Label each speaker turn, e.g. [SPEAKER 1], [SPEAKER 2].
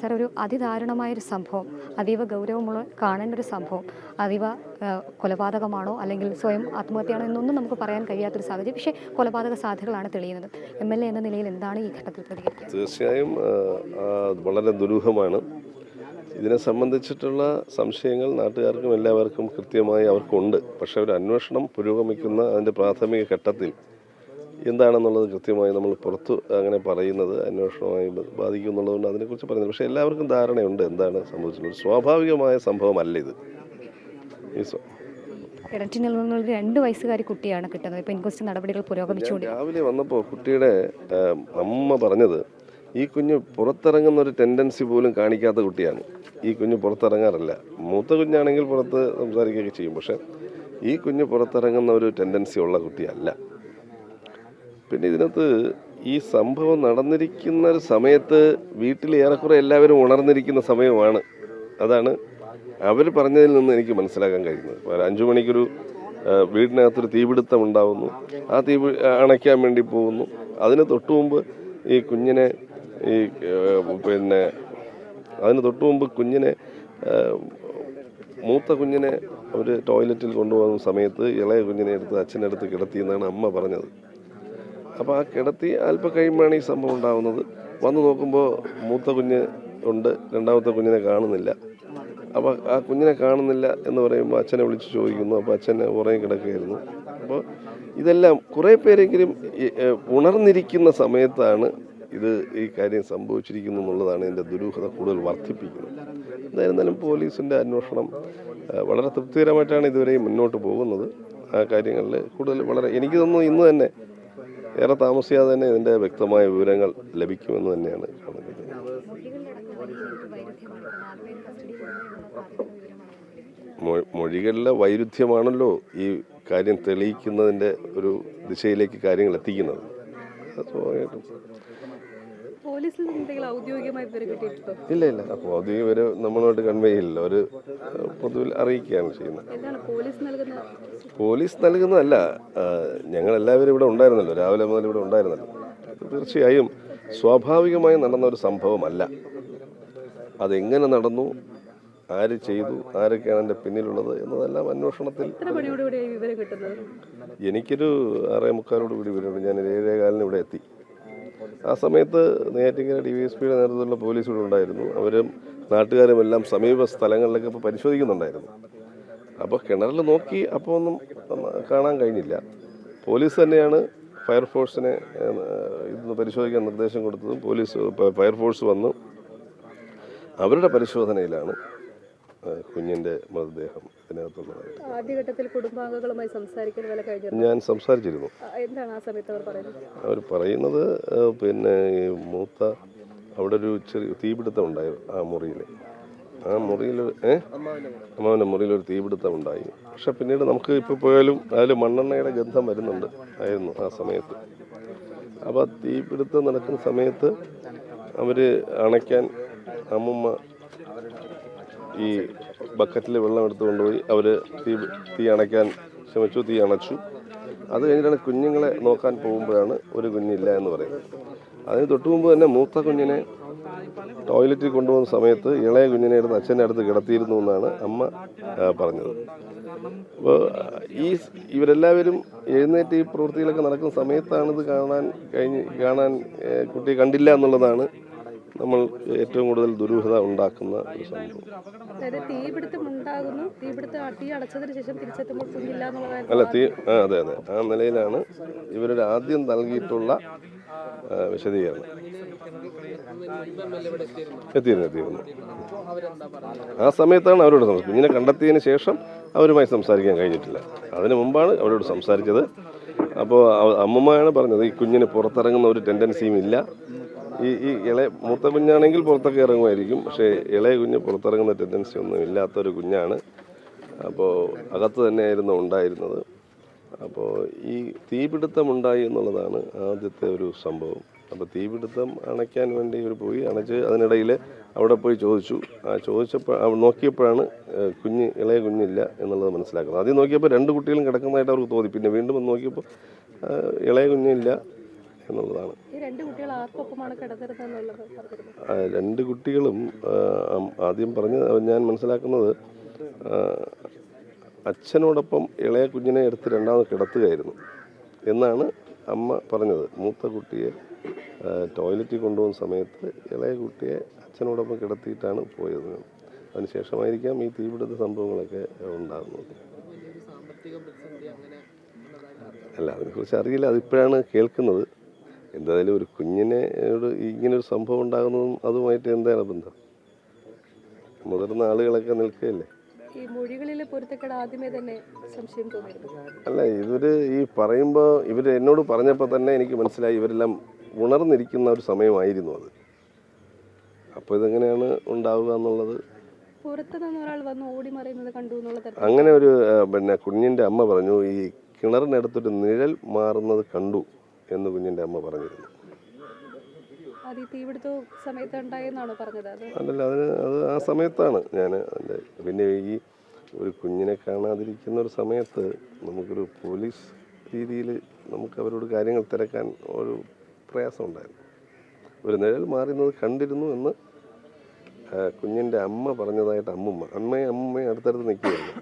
[SPEAKER 1] Sir, ഒരു അതിദാരുണമായൊരു സംഭവം, അതീവ ഗൗരവമുള്ള കാണേണ്ട ഒരു സംഭവം, അതീവ കൊലപാതകമാണോ അല്ലെങ്കിൽ സ്വയം ആത്മഹത്യയാണോ എന്നൊന്നും നമുക്ക് പറയാൻ കഴിയാത്തൊരു സാഹചര്യം. പക്ഷേ കൊലപാതക സാധ്യതകളാണ് തെളിയുന്നത്. MLA എന്ന നിലയിൽ എന്താണ് ഈ ഘട്ടത്തിൽ പ്രതികരിക്കുക?
[SPEAKER 2] തീർച്ചയായും വളരെ ദുരൂഹമാണ്. ഇതിനെ സംബന്ധിച്ചിട്ടുള്ള സംശയങ്ങൾ നാട്ടുകാർക്കും എല്ലാവർക്കും കൃത്യമായി അവർക്കുണ്ട്. പക്ഷേ ഒരു അന്വേഷണം പുരോഗമിക്കുന്ന അതിൻ്റെ പ്രാഥമിക ഘട്ടത്തിൽ എന്താണെന്നുള്ളത് കൃത്യമായി നമ്മൾ പുറത്ത് അങ്ങനെ പറയുന്നത് അന്വേഷണവുമായി ബാധിക്കും എന്നുള്ളതുകൊണ്ട് അതിനെക്കുറിച്ച് പറയുന്നത്. പക്ഷേ എല്ലാവർക്കും ധാരണയുണ്ട് എന്താണ് സംഭവിച്ചിട്ടുള്ളത്. സ്വാഭാവികമായ സംഭവമല്ല ഇത്.
[SPEAKER 1] കിണറ്റിൽ നിന്നുള്ള 2 വയസ്സുകാരി കുട്ടിയാണ് കിട്ടുന്നത്. ഇപ്പോൾ ഇൻക്വസ്റ്റ് നടപടികൾ പുരോഗമിച്ചുകൊണ്ടിരിക്കുന്നു.
[SPEAKER 2] രാവിലെ വന്നപ്പോൾ കുട്ടിയുടെ അമ്മ പറഞ്ഞത് ഈ കുഞ്ഞ് പുറത്തിറങ്ങുന്ന ഒരു ടെൻഡൻസി പോലും കാണിക്കാത്ത കുട്ടിയാണ്. ഈ കുഞ്ഞ് പുറത്തിറങ്ങാറില്ല. മൂത്ത കുഞ്ഞാണെങ്കിൽ പുറത്ത് സംസാരിക്കുകയൊക്കെ ചെയ്യും. പക്ഷേ ഈ കുഞ്ഞ് പുറത്തിറങ്ങുന്ന ഒരു ടെൻഡൻസി ഉള്ള കുട്ടിയല്ല. പിന്നെ ഇതിനകത്ത് ഈ സംഭവം നടന്നിരിക്കുന്ന ഒരു സമയത്ത് വീട്ടിൽ ഏറെക്കുറെ എല്ലാവരും ഉണർന്നിരിക്കുന്ന സമയമാണ്. അതാണ് അവർ പറഞ്ഞതിൽ നിന്ന് എനിക്ക് മനസ്സിലാക്കാൻ കഴിയുന്നത്. 5 മണിക്കൊരു വീടിനകത്തൊരു തീപിടുത്തം ഉണ്ടാവുന്നു. ആ തീ അണയ്ക്കാൻ വേണ്ടി പോകുന്നു. അതിന് തൊട്ടു മുമ്പ് ഈ കുഞ്ഞിനെ അതിന് തൊട്ടു മുമ്പ് കുഞ്ഞിനെ മൂത്ത കുഞ്ഞിനെ ഒരു ടോയ്ലറ്റിൽ കൊണ്ടുപോകുന്ന സമയത്ത് ഇളയ കുഞ്ഞിനെ എടുത്ത് അച്ഛനടുത്ത് കിടത്തി എന്നാണ് അമ്മ പറഞ്ഞത്. അപ്പോൾ ആ കിടത്തി അല്പം കഴിയുമ്പോഴാണ് ഈ സംഭവം ഉണ്ടാകുന്നത്. വന്ന് നോക്കുമ്പോൾ മൂത്ത കുഞ്ഞ് ഉണ്ട്, രണ്ടാമത്തെ കുഞ്ഞിനെ കാണുന്നില്ല. അപ്പോൾ ആ കുഞ്ഞിനെ കാണുന്നില്ല എന്ന് പറയുമ്പോൾ അച്ഛനെ വിളിച്ച് ചോദിക്കുന്നു. അപ്പോൾ അച്ഛനെ ഉറങ്ങി കിടക്കുകയായിരുന്നു. അപ്പോൾ ഇതെല്ലാം കുറേ പേരെങ്കിലും ഉണർന്നിരിക്കുന്ന സമയത്താണ് ഈ കാര്യം സംഭവിച്ചിരിക്കുന്നു എന്നുള്ളതാണ് ഇതിൻ്റെ ദുരൂഹത കൂടുതൽ വർദ്ധിപ്പിക്കുന്നത്. എന്തായിരുന്നാലും പോലീസിൻ്റെ അന്വേഷണം വളരെ തൃപ്തികരമായിട്ടാണ് ഇതുവരെയും മുന്നോട്ട് പോകുന്നത്. ആ കാര്യങ്ങളിൽ കൂടുതൽ എനിക്ക് തോന്നുന്നു ഇന്ന് തന്നെ ഏറെ താമസിയാതെ തന്നെ ഇതിൻ്റെ വ്യക്തമായ വിവരങ്ങൾ ലഭിക്കുമെന്ന് തന്നെയാണ് കാണുന്നത്. മൊഴികളിലെ വൈരുദ്ധ്യമാണല്ലോ ഈ കാര്യം തെളിയിക്കുന്നതിൻ്റെ ഒരു ദിശയിലേക്ക് കാര്യങ്ങൾ എത്തിക്കുന്നത്. സ്വാഭാവികമായിട്ടും ഇല്ല ഔദ്യോഗിക വരെ നമ്മളുമായിട്ട് കൺവേ ചെയ്യില്ല. ഒരു പൊതുവിൽ അറിയിക്കുകയാണ് ചെയ്യുന്നത്. പോലീസ് നൽകുന്നതല്ല, ഞങ്ങളെല്ലാവരും ഇവിടെ ഉണ്ടായിരുന്നല്ലോ, രാവിലെ മുതൽ ഇവിടെ ഉണ്ടായിരുന്നല്ലോ. തീർച്ചയായും സ്വാഭാവികമായി നടന്ന ഒരു സംഭവമല്ല. അതെങ്ങനെ നടന്നു, ആര് ചെയ്തു, ആരൊക്കെയാണ് എൻ്റെ പിന്നിലുള്ളത് എന്നതെല്ലാം അന്വേഷണത്തിൽ. എനിക്കൊരു 6:45 കൂടി വിവരമുണ്ട്. ഞാൻ 7:15 ഇവിടെ എത്തി. ആ സമയത്ത് നെയ്യാറ്റിൻകര DYSPയുടെ നേതൃത്വത്തിലുള്ള പോലീസ് ഇവിടെ ഉണ്ടായിരുന്നു. അവരും നാട്ടുകാരും എല്ലാം സമീപ സ്ഥലങ്ങളിലൊക്കെ ഇപ്പോൾ പരിശോധിക്കുന്നുണ്ടായിരുന്നു. അപ്പോൾ കിണറിൽ നോക്കി അപ്പോൾ ഒന്നും കാണാൻ കഴിഞ്ഞില്ല. പോലീസ് തന്നെയാണ് ഫയർഫോഴ്സിനെ ഇതൊന്ന് പരിശോധിക്കാൻ നിർദ്ദേശം കൊടുത്തതും. ഫയർഫോഴ്സ് വന്നു അവരുടെ പരിശോധനയിലാണ് കുഞ്ഞിൻ്റെ മൃതദേഹം ഇതിനകത്തുള്ളതായിട്ട്.
[SPEAKER 3] ആദ്യഘട്ടത്തിൽ കുടുംബാംഗങ്ങളുമായി
[SPEAKER 2] ഞാൻ സംസാരിച്ചിരുന്നു. അവർ പറയുന്നത് മൂത്ത അവിടെ ഒരു ചെറിയ തീപിടുത്തം ഉണ്ടായി. അമ്മാവൻ്റെ മുറിയിലൊരു തീപിടുത്തം ഉണ്ടായി. പക്ഷെ പിന്നീട് നമുക്ക് ഇപ്പോൾ പോയാലും അതിൽ മണ്ണെണ്ണയുടെ ഗന്ധം ആയിരുന്നു ആ സമയത്ത്. അപ്പോൾ തീപിടുത്തം നടക്കുന്ന സമയത്ത് അവർ അണയ്ക്കാൻ അമ്മുമ്മ ഈ ബക്കറ്റിൽ വെള്ളം എടുത്തു കൊണ്ടുപോയി അവർ തീ അണയ്ക്കാൻ ശ്രമിച്ചു. തീ അണച്ചു. അത് കഴിഞ്ഞിട്ടാണ് കുഞ്ഞുങ്ങളെ നോക്കാൻ പോകുമ്പോഴാണ് ഒരു കുഞ്ഞില്ല എന്ന് പറയുന്നത്. അതിന് തൊട്ടു മുമ്പ് തന്നെ മൂത്ത കുഞ്ഞിനെ ടോയ്ലറ്റിൽ കൊണ്ടുപോകുന്ന സമയത്ത് ഇളയ കുഞ്ഞിനെ എടുത്ത് അച്ഛൻ്റെ അടുത്ത് കിടത്തിയിരുന്നു എന്നാണ് അമ്മ പറഞ്ഞത്. അപ്പോൾ ഇവരെല്ലാവരും എഴുന്നേറ്റ് ഈ പ്രവൃത്തികളൊക്കെ നടക്കുന്ന സമയത്താണിത് കാണാൻ കുട്ടിയെ കണ്ടില്ല എന്നുള്ളതാണ് നമ്മൾ ഏറ്റവും കൂടുതൽ ദുരൂഹത ഉണ്ടാക്കുന്ന ഒരു സംഭവം. അല്ല അതെ ആ നിലയിലാണ് ഇവരുടെ ആദ്യം നൽകിയിട്ടുള്ള വിശദീകരണം. എത്തിയിരുന്നു. ആ സമയത്താണ് അവരോട് സംസാരിച്ചത്. കുഞ്ഞിനെ കണ്ടെത്തിയതിന് ശേഷം അവരുമായി സംസാരിക്കാൻ കഴിഞ്ഞിട്ടില്ല. അതിനു മുമ്പാണ് അവരോട് സംസാരിച്ചത്. അപ്പോൾ അമ്മമ്മയാണ് പറഞ്ഞത് ഈ കുഞ്ഞിന് പുറത്തിറങ്ങുന്ന ഒരു ടെൻഡൻസിയും ഇല്ല. ഈ മൂത്ത കുഞ്ഞാണെങ്കിൽ പുറത്തൊക്കെ ഇറങ്ങുമായിരിക്കും. പക്ഷേ ഇളയ കുഞ്ഞ് പുറത്തിറങ്ങുന്ന ടെൻഡൻസി ഒന്നും ഇല്ലാത്തൊരു കുഞ്ഞാണ്. അപ്പോൾ അകത്ത് തന്നെയായിരുന്നു ഉണ്ടായിരുന്നത്. അപ്പോൾ ഈ തീപിടുത്തമുണ്ടായി എന്നുള്ളതാണ് ആദ്യത്തെ ഒരു സംഭവം. അപ്പോൾ തീപിടുത്തം അണയ്ക്കാൻ വേണ്ടി ഇവർ പോയി അണച്ച് അതിനിടയിൽ അവിടെ പോയി നോക്കിയപ്പോഴാണ് ഇളയ കുഞ്ഞില്ല എന്നുള്ളത് മനസ്സിലാക്കുന്നത്. ആദ്യം നോക്കിയപ്പോൾ 2 കുട്ടികളും കിടക്കുന്നതായിട്ട് അവർക്ക് തോന്നി. പിന്നെ വീണ്ടും നോക്കിയപ്പോൾ ഇളയ കുഞ്ഞില്ല, എന്നുള്ളതാണ്.
[SPEAKER 3] ഈ രണ്ട് കുട്ടികൾ ആർക്കൊപ്പമാണ് കിടന്നിരുന്നതെന്നുള്ളത് പറഞ്ഞിരുന്നു.
[SPEAKER 2] രണ്ട് കുട്ടികളും ആദ്യം പറഞ്ഞ് ഞാൻ മനസ്സിലാക്കുന്നത് അച്ഛനോടൊപ്പം ഇളയ കുഞ്ഞിനെ എടുത്ത് രണ്ടാമത് കിടത്തുകയായിരുന്നു എന്നാണ് അമ്മ പറഞ്ഞത്. മൂത്ത കുട്ടിയെ ടോയ്ലറ്റിൽ കൊണ്ടുപോകുന്ന സമയത്ത് ഇളയ കുട്ടിയെ അച്ഛനോടൊപ്പം കിടത്തിയിട്ടാണ് പോയത്. അതിനുശേഷമായിരിക്കാം ഈ തീപിടുത്ത സംഭവങ്ങളൊക്കെ ഉണ്ടാകുന്നത്. അല്ല, അതിനെക്കുറിച്ച് അറിയില്ല, അതിപ്പോഴാണ് കേൾക്കുന്നത്. എന്തായാലും ഒരു കുഞ്ഞിനോട് ഇങ്ങനൊരു സംഭവം ഉണ്ടാകുന്നതും അതുമായിട്ട് എന്താണ് ബന്ധം? മുതിർന്ന ആളുകളൊക്കെ നിൽക്കുകയല്ലേ.
[SPEAKER 3] ഈ മൊഴികളിലെ പൊരുത്തക്കേട് ആദ്യമേ തന്നെ സംശയം തോന്നിയിരുന്നു.
[SPEAKER 2] അല്ല, ഇവര് ഈ പറയുമ്പോൾ ഇവർ എന്നോട് പറഞ്ഞപ്പോൾ തന്നെ എനിക്ക് മനസ്സിലായി ഇവരെല്ലാം ഉണർന്നിരിക്കുന്ന ഒരു സമയമായിരുന്നു അത്. അപ്പോൾ ഇതെങ്ങനെയാണ് ഉണ്ടാവുക എന്നുള്ളത്.
[SPEAKER 3] പുറത്തു നിന്ന് ഒരാൾ വന്ന് ഓടി മറിയുന്നത് കണ്ടു എന്നുള്ള തരത്തിൽ
[SPEAKER 2] അങ്ങനെ ഒരു കുഞ്ഞിൻ്റെ അമ്മ പറഞ്ഞു, ഈ കിണറിനടുത്തൊരു നിഴൽ മാറുന്നത് കണ്ടു എന്ന് കുഞ്ഞിൻ്റെ അമ്മ പറഞ്ഞിരുന്നു.
[SPEAKER 3] അത് ഈ തീപിടുത്ത സമയത്ത് ഉണ്ടായെന്നാണോ പറഞ്ഞത്?
[SPEAKER 2] അല്ലല്ല, അത് ആ സമയത്താണ് ഞാൻ അതിൻ്റെ. പിന്നെ ഈ ഒരു കുഞ്ഞിനെ കാണാതിരിക്കുന്ന ഒരു സമയത്ത് നമുക്കൊരു പോലീസ് രീതിയിൽ നമുക്ക് അവരോട് കാര്യങ്ങൾ തിരക്കാൻ ഒരു പ്രയാസം ഉണ്ടായിരുന്നു. ഒരു നിഴൽ മാറുന്നത് കണ്ടിരുന്നു എന്ന് കുഞ്ഞിൻ്റെ അമ്മ പറഞ്ഞതായിട്ട് അമ്മയും അടുത്തടുത്ത് നിൽക്കുകയായിരുന്നു.